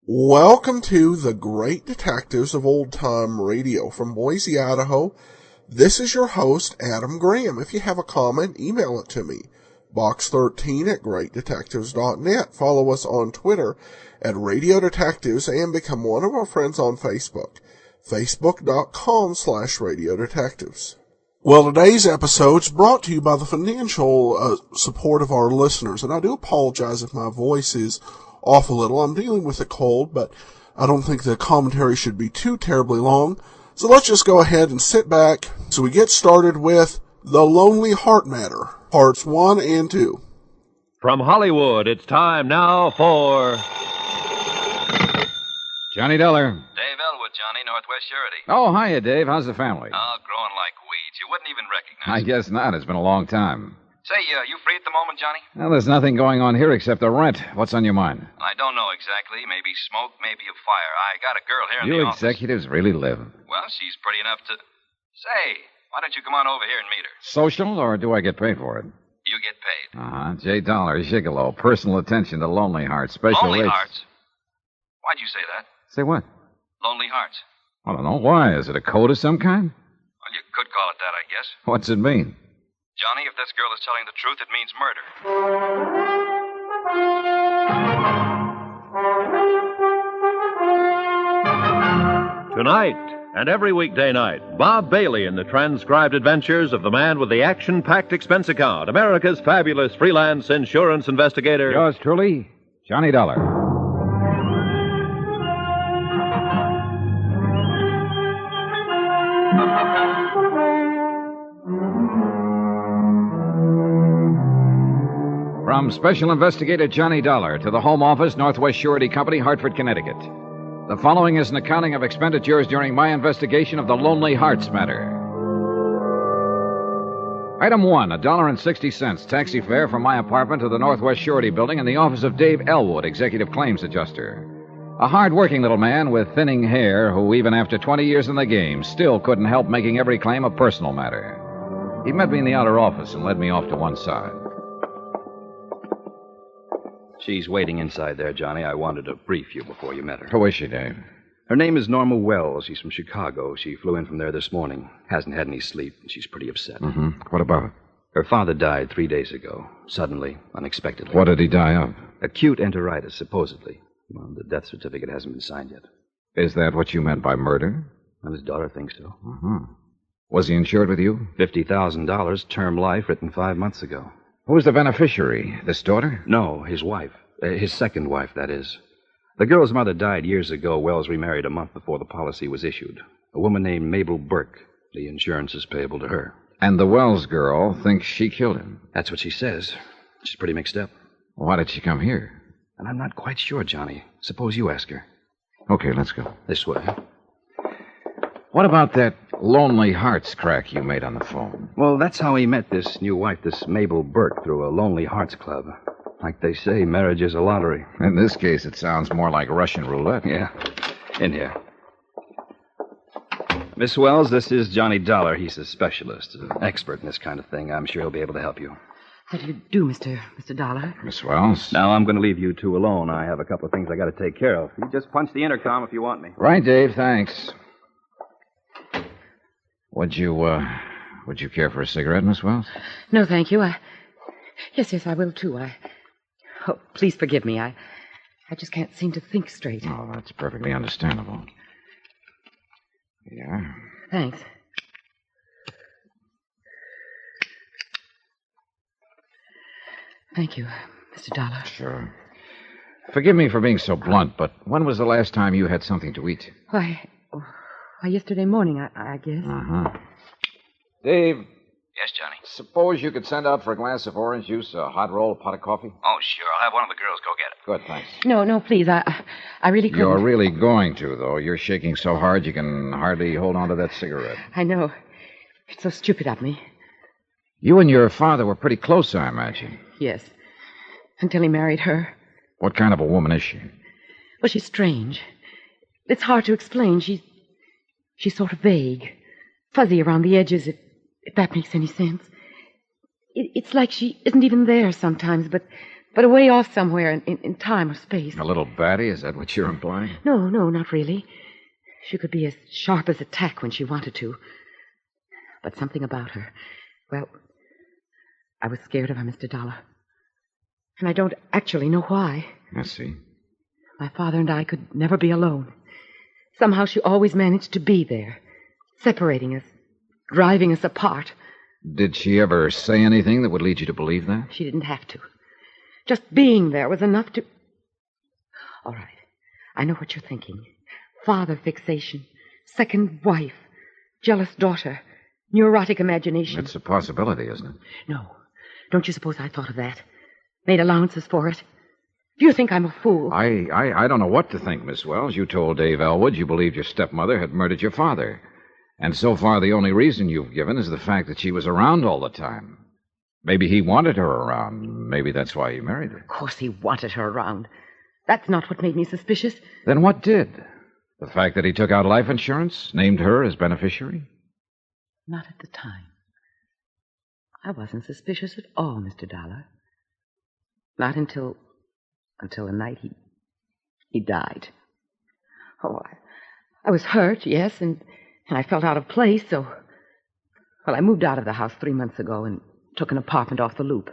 Welcome to the Great Detectives of Old Time Radio from Boise, Idaho. This is your host, Adam Graham. If you have a comment, email it to me. box13@greatdetectives.net. Follow us on Twitter at Radio Detectives and become one of our friends on Facebook. Facebook.com/Radio Detectives. Well, today's episode's brought to you by the financial support of our listeners, and I do apologize if my voice is off a little. I'm dealing with a cold, but I don't think the commentary should be too terribly long. So let's just go ahead and sit back. So we get started with The Lonely Heart Matter, parts 1 and 2. From Hollywood, it's time now for Johnny Dollar. Dave Elwood, Johnny, Northwest Surety. Oh, hiya, Dave. How's the family? Oh, growing like weeds. You wouldn't even recognize I them. guess not. It's been a long time. Say, you free at the moment, Johnny? Well, there's nothing going on here except the rent. What's on your mind? I don't know exactly. Maybe smoke, maybe a fire. I got a girl here in You the office. executives really live. Well, she's pretty enough to... Say, why don't you come on over here and meet her? Social, or do I get paid for it? You get paid. Uh-huh. J. Dollar, gigolo, personal attention to Lonely Hearts, special Lonely rates. Hearts? Why'd you say that? Say what? Lonely Hearts. I don't know. Why? Is it a code of some kind? Well, you could call it that, I guess. What's it mean? Johnny, if this girl is telling the truth, it means murder. Tonight and every weekday night, Bob Bailey in the transcribed adventures of the man with the action-packed expense account, America's fabulous freelance insurance investigator. Yours truly, Johnny Dollar. From Special Investigator Johnny Dollar to the Home Office, Northwest Surety Company, Hartford, Connecticut. The following is an accounting of expenditures during my investigation of the Lonely Hearts matter. Item 1, $1.60, taxi fare from my apartment to the Northwest Surety Building in the office of Dave Elwood, Executive Claims Adjuster. A hard-working little man with thinning hair who, even after 20 years in the game, still couldn't help making every claim a personal matter. He met me in the outer office and led me off to one side. She's waiting inside there, Johnny. I wanted to brief you before you met her. Who is she, Dave? Her name is Norma Wells. She's from Chicago. She flew in from there this morning. Hasn't had any sleep, and she's pretty upset. Mm-hmm. What about it? Her father died 3 days ago. Suddenly, unexpectedly. What did he die of? Acute enteritis, supposedly. Well, the death certificate hasn't been signed yet. Is that what you meant by murder? Well, his daughter thinks so. Mm-hmm. Was he insured with you? $50,000, term life, written 5 months ago. Who's the beneficiary? This daughter? No, his wife. His second wife, that is. The girl's mother died years ago. Wells remarried a month before the policy was issued. A woman named Mabel Burke. The insurance is payable to her. And the Wells girl thinks she killed him. That's what she says. She's pretty mixed up. Why did she come here? And I'm not quite sure, Johnny. Suppose you ask her. Okay, let's go. This way. What about that Lonely Hearts crack you made on the phone? Well, that's how he met this new wife, this Mabel Burke, through a Lonely Hearts Club. Like they say, marriage is a lottery. In this case, it sounds more like Russian roulette. Yeah. In here. Miss Wells, this is Johnny Dollar. He's a specialist, an expert in this kind of thing. I'm sure he'll be able to help you. How do you do, Mr. Dollar? Miss Wells? Now, I'm going to leave you two alone. I have a couple of things I got to take care of. You just punch the intercom if you want me. Right, Dave, thanks. Would you care for a cigarette, Miss Wells? No, thank you. Yes, I will, too. Oh, please forgive me. I just can't seem to think straight. Oh, that's perfectly understandable. Yeah. Thanks. Thank you, Mr. Dollar. Sure. Forgive me for being so blunt, but when was the last time you had something to eat? Why, yesterday morning, I guess. Uh-huh. Dave, Yes, Johnny. Suppose you could send out for a glass of orange juice, a hot roll, a pot of coffee? Oh, sure. I'll have one of the girls go get it. Good, thanks. No, please. I really couldn't. You're really going to, though. You're shaking so hard you can hardly hold on to that cigarette. I know. It's so stupid of me. You and your father were pretty close, I imagine. Yes. Until he married her. What kind of a woman is she? Well, she's strange. It's hard to explain. She's sort of vague. Fuzzy around the edges, if that makes any sense. It's like she isn't even there sometimes, but away off somewhere in time or space. A little batty? Is that what you're implying? No, not really. She could be as sharp as a tack when she wanted to. But something about her, well, I was scared of her, Mr. Dollar. And I don't actually know why. I see. My father and I could never be alone. Somehow she always managed to be there, separating us, driving us apart. Did she ever say anything that would lead you to believe that? She didn't have to. Just being there was enough to... All right. I know what you're thinking. Father fixation, second wife, jealous daughter, neurotic imagination. It's a possibility, isn't it? No. Don't you suppose I thought of that? Made allowances for it? Do you think I'm a fool? I don't know what to think, Miss Wells. You told Dave Elwood you believed your stepmother had murdered your father. And so far, the only reason you've given is the fact that she was around all the time. Maybe he wanted her around. Maybe that's why he married her. Of course he wanted her around. That's not what made me suspicious. Then what did? The fact that he took out life insurance, named her as beneficiary? Not at the time. I wasn't suspicious at all, Mr. Dollar. Not until the night he died. Oh, I was hurt, yes, and I felt out of place, so... Well, I moved out of the house 3 months ago and took an apartment off the Loop.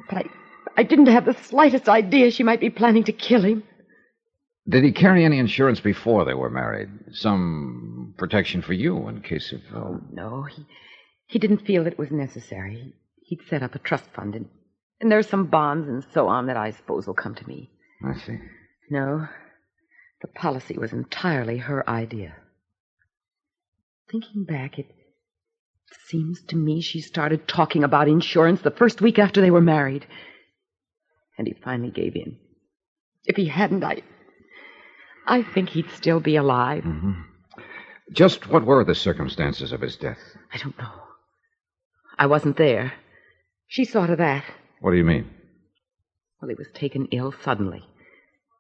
But I didn't have the slightest idea she might be planning to kill him. Did he carry any insurance before they were married? Some protection for you in case of... Oh, no, he didn't feel that it was necessary. He'd set up a trust fund, and there's some bonds and so on that I suppose will come to me. I see. No, the policy was entirely her idea. Thinking back, it seems to me she started talking about insurance the first week after they were married. And he finally gave in. If he hadn't, I think he'd still be alive. Mm-hmm. Just what were the circumstances of his death? I don't know. I wasn't there. She saw to that. What do you mean? Well, he was taken ill suddenly,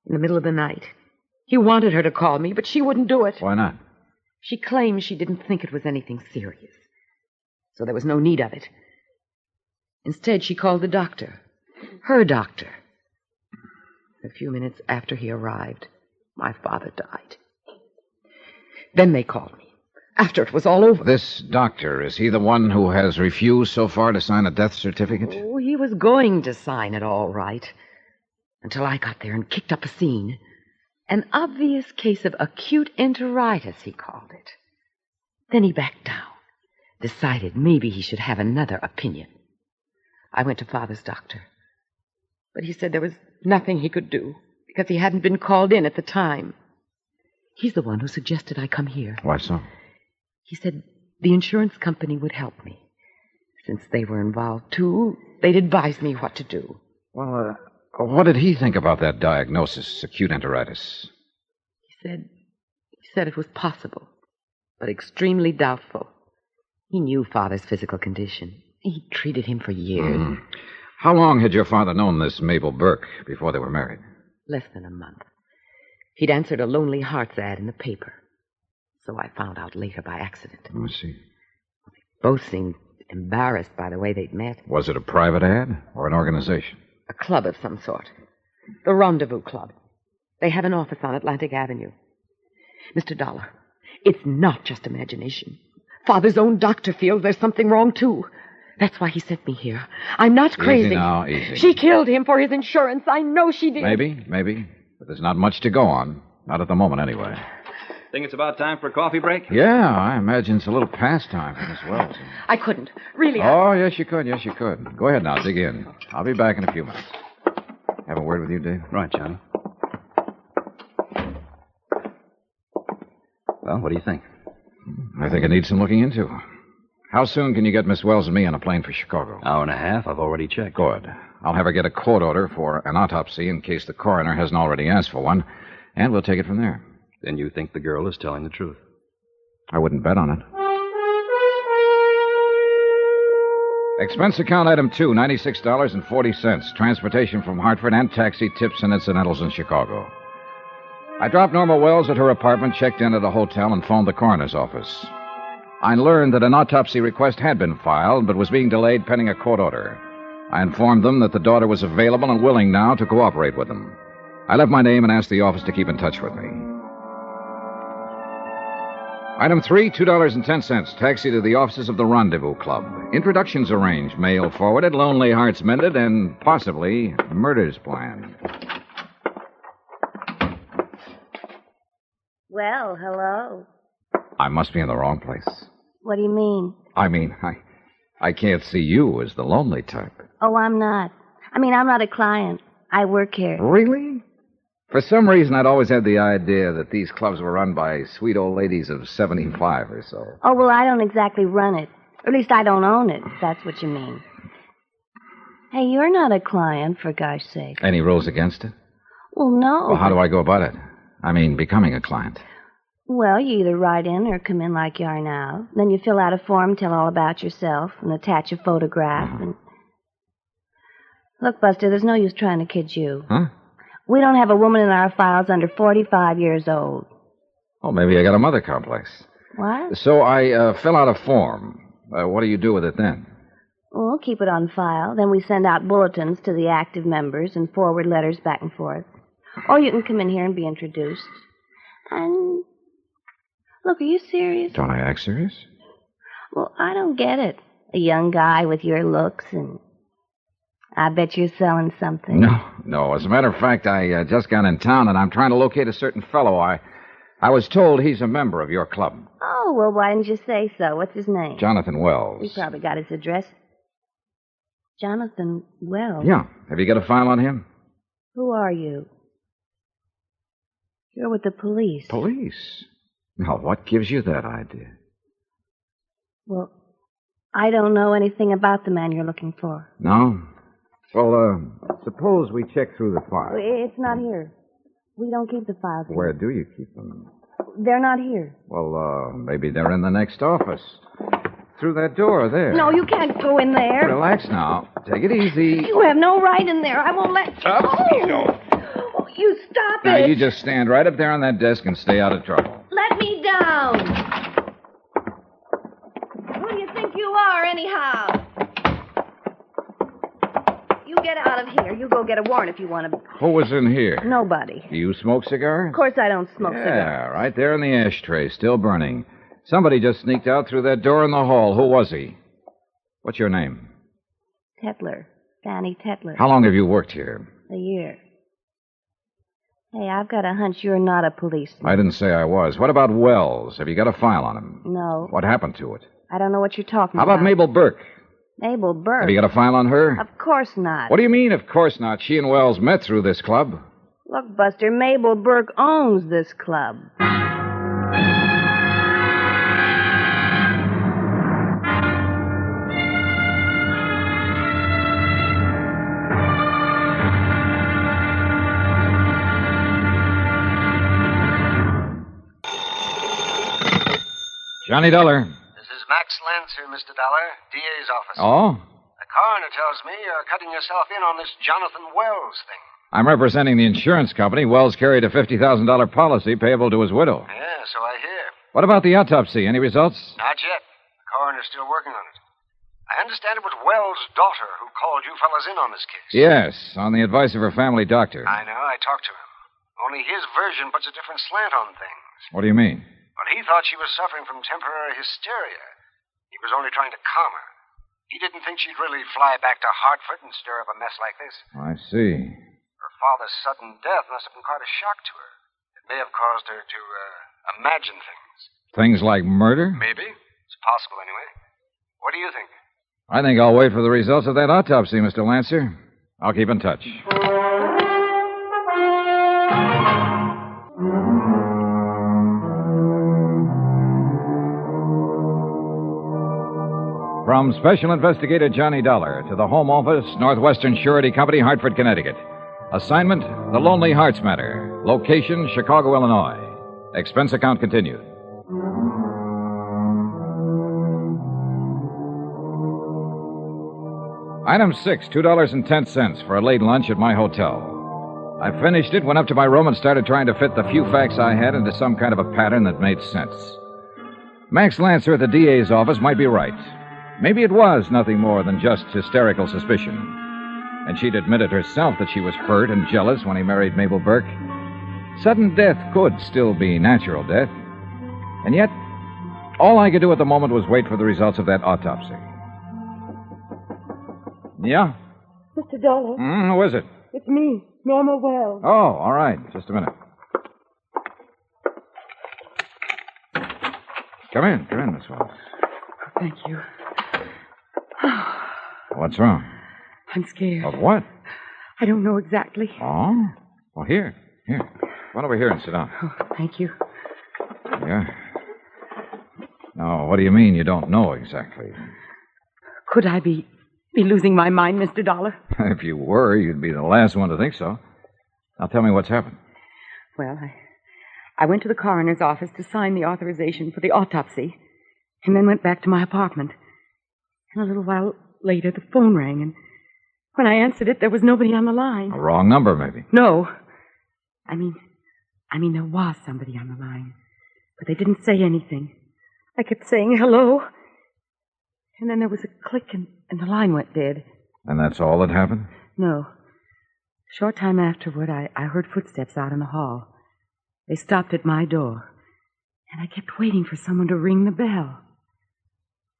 in the middle of the night. He wanted her to call me, but she wouldn't do it. Why not? She claimed she didn't think it was anything serious, so there was no need of it. Instead, she called the doctor, her doctor. A few minutes after he arrived, my father died. Then they called me, after it was all over. This doctor, is he the one who has refused so far to sign a death certificate? Oh, he was going to sign it all right, until I got there and kicked up a scene. An obvious case of acute enteritis, he called it. Then he backed down, decided maybe he should have another opinion. I went to Father's doctor, but he said there was nothing he could do because he hadn't been called in at the time. He's the one who suggested I come here. Why so? He said the insurance company would help me. Since they were involved, too, they'd advise me what to do. Well, what did he think about that diagnosis, acute enteritis? He said it was possible, but extremely doubtful. He knew Father's physical condition. He'd treated him for years. Mm. How long had your father known this Mabel Burke before they were married? Less than a month. He'd answered a Lonely Hearts ad in the paper. So I found out later by accident. I see. Both seemed embarrassed by the way they'd met. Was it a private ad or an organization? A club of some sort. The Rendezvous Club. They have an office on Atlantic Avenue. Mr. Dollar, it's not just imagination. Father's own doctor feels there's something wrong, too. That's why he sent me here. I'm not crazy. Easy now, easy. She killed him for his insurance. I know she did. Maybe. But there's not much to go on. Not at the moment, anyway. Think it's about time for a coffee break? Yeah, I imagine it's a little past time for Miss Wells. I couldn't. Really. Oh, yes, you could. Go ahead now, dig in. I'll be back in a few minutes. Have a word with you, Dave? Right, Johnny. Well, what do you think? I think it needs some looking into. How soon can you get Miss Wells and me on a plane for Chicago? Hour and a half. I've already checked. Good. I'll have her get a court order for an autopsy in case the coroner hasn't already asked for one, and we'll take it from there. Then you think the girl is telling the truth? I wouldn't bet on it. Expense account item 2, $96.40. Transportation from Hartford and taxi tips and incidentals in Chicago. I dropped Norma Wells at her apartment, checked in at a hotel, and phoned the coroner's office. I learned that an autopsy request had been filed, but was being delayed pending a court order. I informed them that the daughter was available and willing now to cooperate with them. I left my name and asked the office to keep in touch with me. Item 3, $2.10. Taxi to the offices of the Rendezvous Club. Introductions arranged, mail forwarded, lonely hearts mended, and possibly murders planned. Well, hello. I must be in the wrong place. What do you mean? I can't see you as the lonely type. Oh, I'm not. I'm not a client. I work here. Really? For some reason, I'd always had the idea that these clubs were run by sweet old ladies of 75 or so. Oh, well, I don't exactly run it. Or at least I don't own it, if that's what you mean. Hey, you're not a client, for gosh sake. Any rules against it? Well, no. Well, how do I go about it? Becoming a client. Well, you either write in or come in like you are now. Then you fill out a form, tell all about yourself, and attach a photograph. And look, Buster, there's no use trying to kid you. Huh? We don't have a woman in our files under 45 years old. Oh, maybe I got a mother complex. What? So I fill out a form. What do you do with it then? Well, keep it on file. Then we send out bulletins to the active members and forward letters back and forth. Or you can come in here and be introduced. And... Look, are you serious? Don't I act serious? Well, I don't get it. A young guy with your looks, and I bet you're selling something. No. As a matter of fact, I just got in town, and I'm trying to locate a certain fellow. I was told he's a member of your club. Oh, well, why didn't you say so? What's his name? Jonathan Wells. We probably got his address. Jonathan Wells? Yeah. Have you got a file on him? Who are you? You're with the police. Police? Now, what gives you that idea? Well, I don't know anything about the man you're looking for. No? Well, suppose we check through the file. It's not here. We don't keep the files here. Where do you keep them? They're not here. Well, maybe they're in the next office. Through that door there. No, you can't go in there. Relax now. Take it easy. You have no right in there. I won't let you. Oh, Oh, you stop now, it. you just stand right up there on that desk and stay out of trouble. Let me down. Who do you think you are, anyhow? You get out of here. You go get a warrant if you want to. Who was in here? Nobody. Do you smoke cigars? Of course I don't smoke Yeah, cigars. right there in the ashtray, still burning. Somebody just sneaked out through that door in the hall. Who was he? What's your name? Tetler. Fanny Tetler. How long have you worked here? A year. Hey, I've got a hunch you're not a policeman. I didn't say I was. What about Wells? Have you got a file on him? No. What happened to it? I don't know what you're talking How about Mabel Burke? Mabel Burke? Have you got a file on her? Of course not. What do you mean, of course not? She and Wells met through this club. Look, Buster, Mabel Burke owns this club. Johnny Dollar. This is Max Lancer, Mr. Dollar, DA's office. Oh? The coroner tells me you're cutting yourself in on this Jonathan Wells thing. I'm representing the insurance company. Wells carried a $50,000 policy payable to his widow. Yeah, so I hear. What about the autopsy? Any results? Not yet. The coroner's still working on it. I understand it was Wells' daughter who called you fellas in on this case. Yes, on the advice of her family doctor. I know. I talked to him. Only his version puts a different slant on things. What do you mean? Well, he thought she was suffering from temporary hysteria. He was only trying to calm her. He didn't think she'd really fly back to Hartford and stir up a mess like this. I see. Her father's sudden death must have been quite a shock to her. It may have caused her to imagine things. Things like murder? Maybe. It's possible, anyway. What do you think? I think I'll wait for the results of that autopsy, Mr. Lancer. I'll keep in touch. From Special Investigator Johnny Dollar to the Home Office, Northwestern Surety Company, Hartford, Connecticut. Assignment, The Lonely Hearts Matter. Location, Chicago, Illinois. Expense account continued. Item 6, $2.10 for a late lunch at my hotel. I finished it, went up to my room, and started trying to fit the few facts I had into some kind of a pattern that made sense. Max Lancer at the DA's office might be right. Maybe it was nothing more than just hysterical suspicion. And she'd admitted herself that she was hurt and jealous when he married Mabel Burke. Sudden death could still be natural death. And yet, all I could do at the moment was wait for the results of that autopsy. Yeah? Mr. Dollar. Who is it? It's me, Norma Wells. Oh, all right. Just a minute. Come in, Miss Wells. Thank you. What's wrong? I'm scared. Of what? I don't know exactly. Oh? Well, here. Run over here and sit down. Oh, thank you. Yeah. Now, what do you mean you don't know exactly? Could I be losing my mind, Mr. Dollar? If you were, you'd be the last one to think so. Now, tell me what's happened. Well, I went to the coroner's office to sign the authorization for the autopsy, and then went back to my apartment. And a little while later, the phone rang, and when I answered it, there was nobody on the line. A wrong number, maybe. No. I mean, there was somebody on the line, but they didn't say anything. I kept saying hello, and then there was a click, and the line went dead. And that's all that happened? No. A short time afterward, I heard footsteps out in the hall. They stopped at my door, and I kept waiting for someone to ring the bell.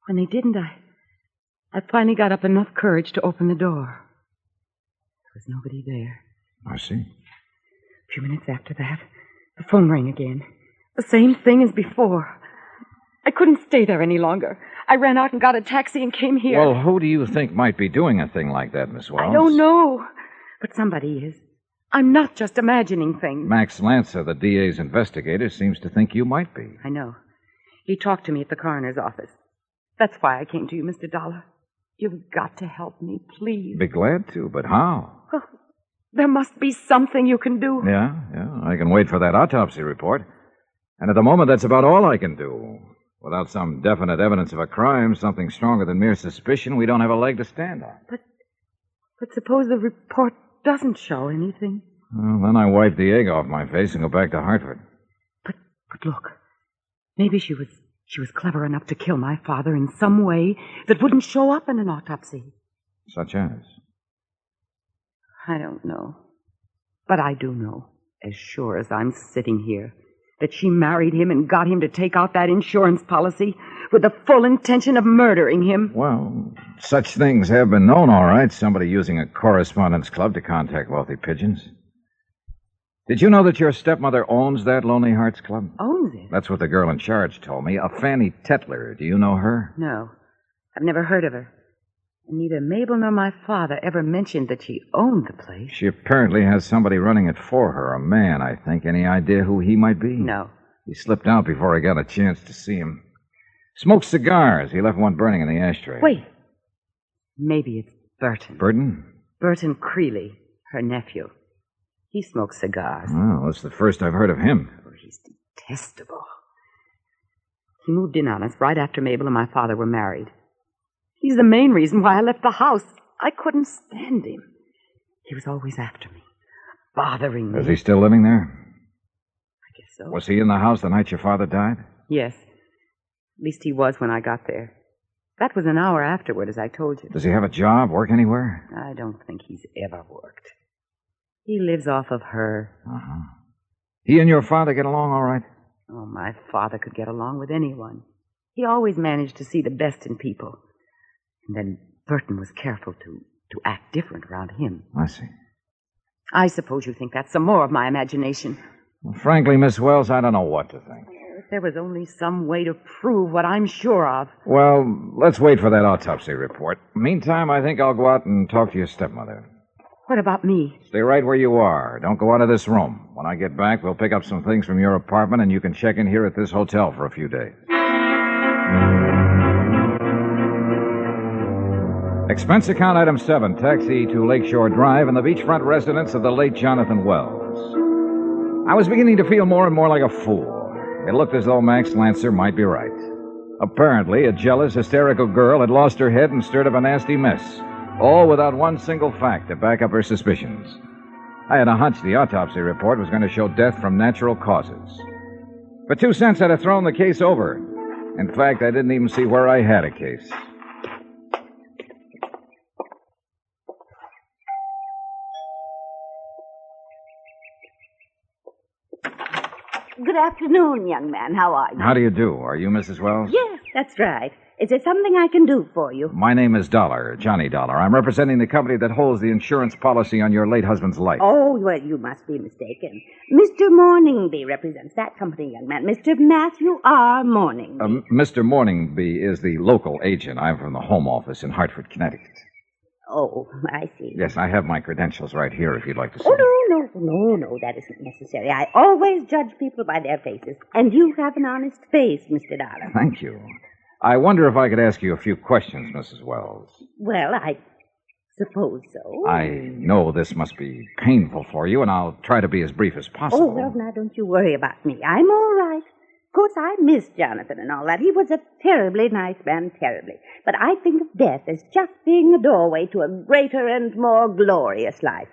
When they didn't, I finally got up enough courage to open the door. There was nobody there. I see. A few minutes after that, the phone rang again. The same thing as before. I couldn't stay there any longer. I ran out and got a taxi and came here. Well, who do you think might be doing a thing like that, Miss Wells? I don't know, but somebody is. I'm not just imagining things. Max Lancer, the DA's investigator, seems to think you might be. I know. He talked to me at the coroner's office. That's why I came to you, Mr. Dollar. You've got to help me, please. Be glad to, but how? Oh, there must be something you can do. Yeah. I can wait for that autopsy report. And at the moment, that's about all I can do. Without some definite evidence of a crime, something stronger than mere suspicion, we don't have a leg to stand on. But suppose the report doesn't show anything. Well, then I wipe the egg off my face and go back to Hartford. But look, maybe she was clever enough to kill my father in some way that wouldn't show up in an autopsy. Such as? I don't know. But I do know, as sure as I'm sitting here, that she married him and got him to take out that insurance policy with the full intention of murdering him. Well, such things have been known, all right. Somebody using a correspondence club to contact wealthy pigeons. Did you know that your stepmother owns that Lonely Hearts Club? Owns it? That's what the girl in charge told me. A Fanny Tetler. Do you know her? No. I've never heard of her. And neither Mabel nor my father ever mentioned that she owned the place. She apparently has somebody running it for her. A man, I think. Any idea who he might be? No. He slipped out before I got a chance to see him. Smoked cigars. He left one burning in the ashtray. Wait. Maybe it's Burton. Burton? Burton Creeley, her nephew. He smokes cigars. Well, that's the first I've heard of him. Oh, he's detestable. He moved in on us right after Mabel and my father were married. He's the main reason why I left the house. I couldn't stand him. He was always after me, bothering me. Is he still living there? I guess so. Was he in the house the night your father died? Yes. At least he was when I got there. That was an hour afterward, as I told you. Does he have a job, work anywhere? I don't think he's ever worked. He lives off of her. Uh-huh. He and your father get along all right? Oh, my father could get along with anyone. He always managed to see the best in people. And then Burton was careful to act different around him. I see. I suppose you think that's some more of my imagination. Well, frankly, Miss Wells, I don't know what to think. If there was only some way to prove what I'm sure of. Well, let's wait for that autopsy report. Meantime, I think I'll go out and talk to your stepmother. What about me? Stay right where you are. Don't go out of this room. When I get back, we'll pick up some things from your apartment, and you can check in here at this hotel for a few days. Expense account item 7, taxi to Lakeshore Drive and the beachfront residence of the late Jonathan Wells. I was beginning to feel more and more like a fool. It looked as though Max Lancer might be right. Apparently, a jealous, hysterical girl had lost her head and stirred up a nasty mess, all without one single fact to back up her suspicions. I had a hunch the autopsy report was going to show death from natural causes. For 2 cents, I'd have thrown the case over. In fact, I didn't even see where I had a case. Good afternoon, young man. How are you? How do you do? Are you Mrs. Wells? Yes, that's right. Is there something I can do for you? My name is Dollar, Johnny Dollar. I'm representing the company that holds the insurance policy on your late husband's life. Oh, well, you must be mistaken. Mr. Morningby represents that company, young man. Mr. Matthew R. Morningby. Mr. Morningby is the local agent. I'm from the home office in Hartford, Connecticut. Oh, I see. Yes, I have my credentials right here if you'd like to see. Oh, no, that isn't necessary. I always judge people by their faces. And you have an honest face, Mr. Dollar. Thank you. I wonder if I could ask you a few questions, Mrs. Wells. Well, I suppose so. I know this must be painful for you, and I'll try to be as brief as possible. Oh, well, now, don't you worry about me. I'm all right. Of course, I miss Jonathan and all that. He was a terribly nice man, terribly. But I think of death as just being a doorway to a greater and more glorious life.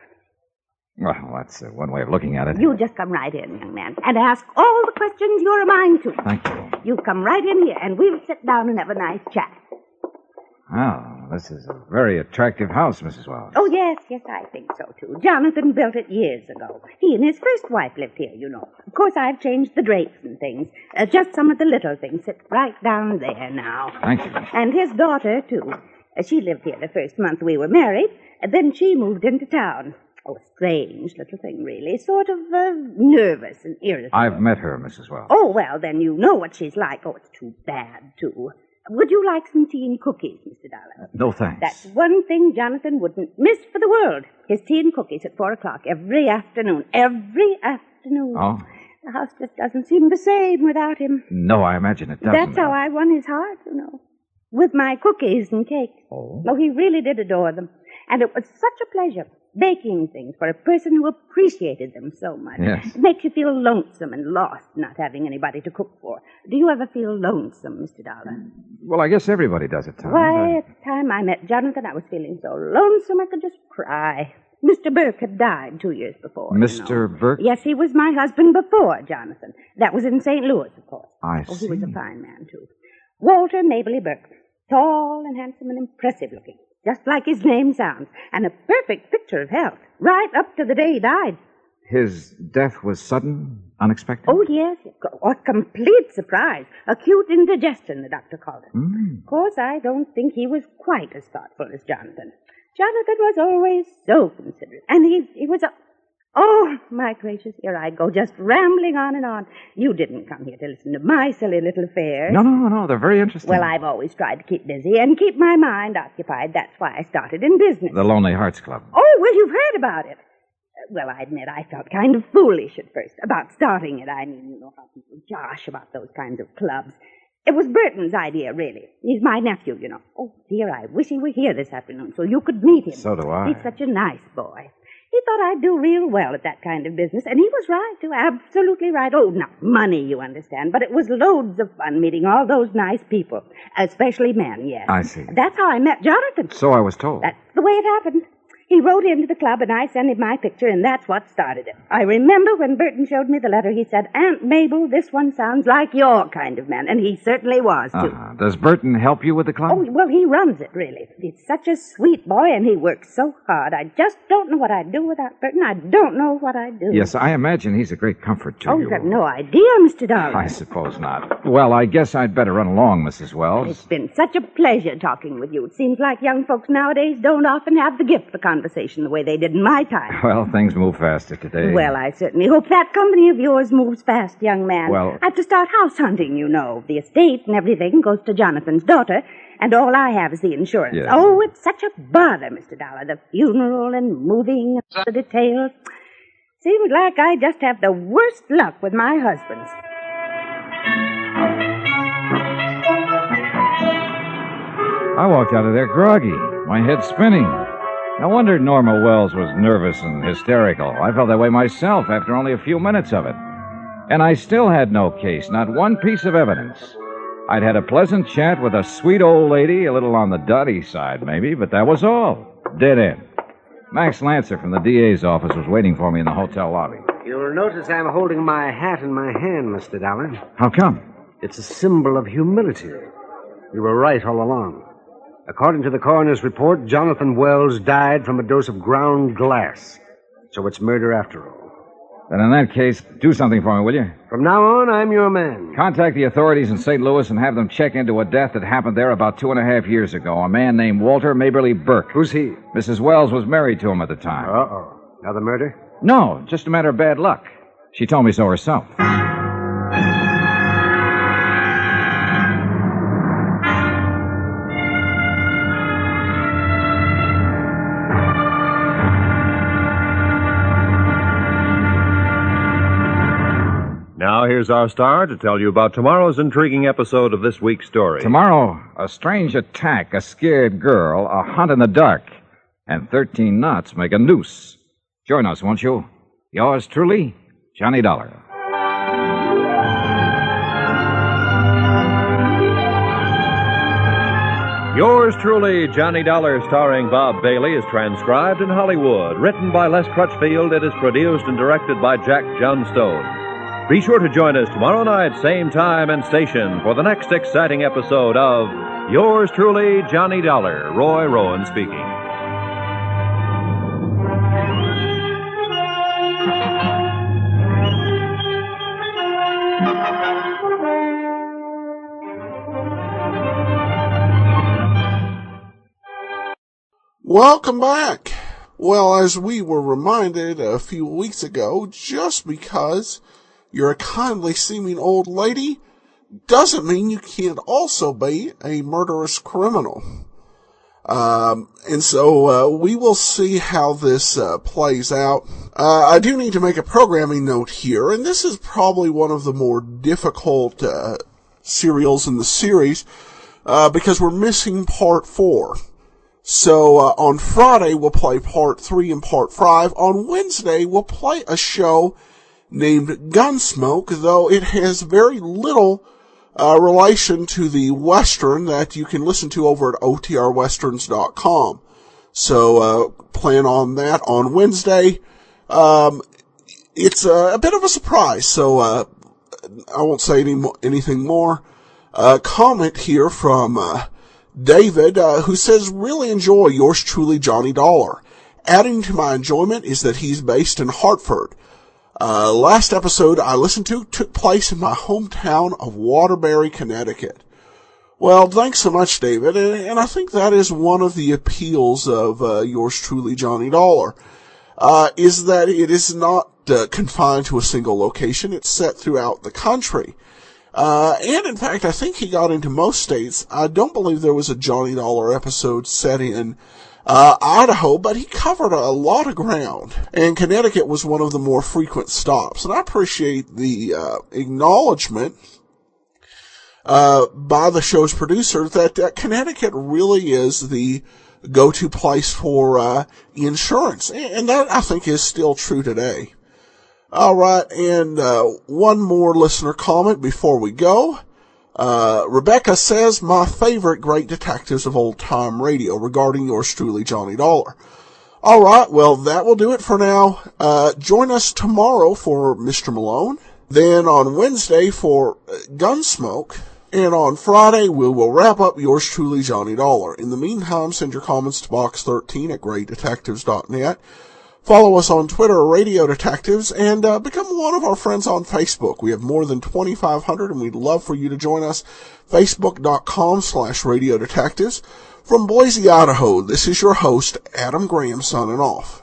Well, that's one way of looking at it. You just come right in, young man, and ask all the questions you're a mind to. Thank you. You come right in here, and we'll sit down and have a nice chat. Oh, this is a very attractive house, Mrs. Wells. Oh, yes, I think so, too. Jonathan built it years ago. He and his first wife lived here, you know. Of course, I've changed the drapes and things. Just some of the little things. Sit right down there now. Thank you. And his daughter, too. She lived here the first month we were married. Then she moved into town. Oh, a strange little thing, really. Sort of nervous and irritable. I've met her, Mrs. Wells. Oh, well, then you know what she's like. Oh, it's too bad, too. Would you like some tea and cookies, Mr. Dollar? No, thanks. That's one thing Jonathan wouldn't miss for the world. His tea and cookies at 4 o'clock every afternoon. Every afternoon. Oh? The house just doesn't seem the same without him. No, I imagine it doesn't. That's how I won his heart, you know. With my cookies and cake. Oh? Oh, he really did adore them. And it was such a pleasure baking things for a person who appreciated them so much. Yes. It makes you feel lonesome and lost not having anybody to cook for. Do you ever feel lonesome, Mr. Dollar? Well, I guess everybody does at times. Why, at the time I met Jonathan, I was feeling so lonesome I could just cry. Mr. Burke had died 2 years before. Mr. Burke? Yes, he was my husband before Jonathan. That was in St. Louis, of course. I Oh, see. he was a fine man, too. Walter Mabley Burke. Tall and handsome and impressive looking. Just like his name sounds. And a perfect picture of health. Right up to the day he died. His death was sudden, unexpected? Oh, yes. A complete surprise. Acute indigestion, the doctor called it. Of course, I don't think he was quite as thoughtful as Jonathan. Jonathan was always so considerate. And he was a... Oh, my gracious, here I go, just rambling on and on. You didn't come here to listen to my silly little affairs. No, they're very interesting. Well, I've always tried to keep busy and keep my mind occupied. That's why I started in business. The Lonely Hearts Club. Oh, well, you've heard about it. Well, I admit I felt kind of foolish at first about starting it. I mean, you know how people josh about those kinds of clubs. It was Burton's idea, really. He's my nephew, you know. Oh, dear, I wish he were here this afternoon so you could meet him. So do I. He's such a nice boy. He thought I'd do real well at that kind of business, and he was right, too, absolutely right. Oh, not money, you understand, but it was loads of fun meeting all those nice people, especially men, yes. I see. That's how I met Jonathan. So I was told. That's the way it happened. He wrote into the club, and I sent him my picture, and that's what started it. I remember when Burton showed me the letter, he said, Aunt Mabel, this one sounds like your kind of man, and he certainly was, too. Does Burton help you with the club? Oh, well, he runs it, really. He's such a sweet boy, and he works so hard. I just don't know what I'd do without Burton. I don't know what I'd do. Yes, I imagine he's a great comfort to you. Oh, you have no idea, Mr. Dollar. I suppose not. Well, I guess I'd better run along, Mrs. Wells. It's been such a pleasure talking with you. It seems like young folks nowadays don't often have the gift for conversation the way they did in my time. Well, things move faster today. Well, I certainly hope that company of yours moves fast, young man. Well, I have to start house hunting, you know. The estate and everything goes to Jonathan's daughter, and all I have is the insurance. Yes. Oh, it's such a bother, Mr. Dollar. The funeral and moving and the details. Seems like I just have the worst luck with my husbands. I walked out of there groggy. My head's spinning. No wonder Norma Wells was nervous and hysterical. I felt that way myself after only a few minutes of it. And I still had no case, not one piece of evidence. I'd had a pleasant chat with a sweet old lady, a little on the dotty side, maybe, but that was all. Dead end. Max Lancer from the DA's office was waiting for me in the hotel lobby. You'll notice I'm holding my hat in my hand, Mr. Dollar. How come? It's a symbol of humility. You were right all along. According to the coroner's report, Jonathan Wells died from a dose of ground glass. So it's murder after all. Then in that case, do something for me, will you? From now on, I'm your man. Contact the authorities in St. Louis and have them check into a death that happened there about 2.5 years ago. A man named Walter Maberly Burke. Who's he? Mrs. Wells was married to him at the time. Uh-oh. Another murder? No, just a matter of bad luck. She told me so herself. Now here's our star to tell you about tomorrow's intriguing episode of this week's story. Tomorrow, a strange attack, a scared girl, a hunt in the dark, and 13 knots make a noose. Join us, won't you? Yours truly, Johnny Dollar. Yours truly, Johnny Dollar, starring Bob Bailey, is transcribed in Hollywood. Written by Les Crutchfield, it is produced and directed by Jack Johnstone. Be sure to join us tomorrow night, same time and station, for the next exciting episode of Yours truly, Johnny Dollar. Roy Rowan speaking. Welcome back. Well, as we were reminded a few weeks ago, just because you're a kindly seeming old lady doesn't mean you can't also be a murderous criminal. And so we will see how this plays out. I do need to make a programming note here, and this is probably one of the more difficult serials in the series because we're missing part 4. So on Friday we'll play part 3 and part 5. On Wednesday we'll play a show named Gunsmoke, though it has very little relation to the Western that you can listen to over at otrwesterns.com. So plan on that on Wednesday. It's a bit of a surprise, so I won't say anything more. Comment here from David, who says, really enjoy Yours truly, Johnny Dollar. Adding to my enjoyment is that he's based in Hartford. Last episode I listened to took place in my hometown of Waterbury, Connecticut. Well, thanks so much, David, and I think that is one of the appeals of Yours truly, Johnny Dollar, is that it is not confined to a single location. It's set throughout the country. And in fact, I think he got into most states. I don't believe there was a Johnny Dollar episode set in Idaho, but he covered a lot of ground, and Connecticut was one of the more frequent stops. And I appreciate the acknowledgement by the show's producer that Connecticut really is the go-to place for insurance, and that I think is still true today. All right, and one more listener comment before we go. Rebecca says, my favorite great detectives of old-time radio, regarding Yours truly, Johnny Dollar. All right, well, that will do it for now. Join us tomorrow for Mr. Malone, then on Wednesday for Gunsmoke, and on Friday we will wrap up Yours truly, Johnny Dollar. In the meantime, send your comments to box13 at greatdetectives.net. Follow us on Twitter, Radio Detectives, and become one of our friends on Facebook. We have more than 2,500, and we'd love for you to join us. Facebook.com/Radio Detectives. From Boise, Idaho, this is your host, Adam Graham, signing off.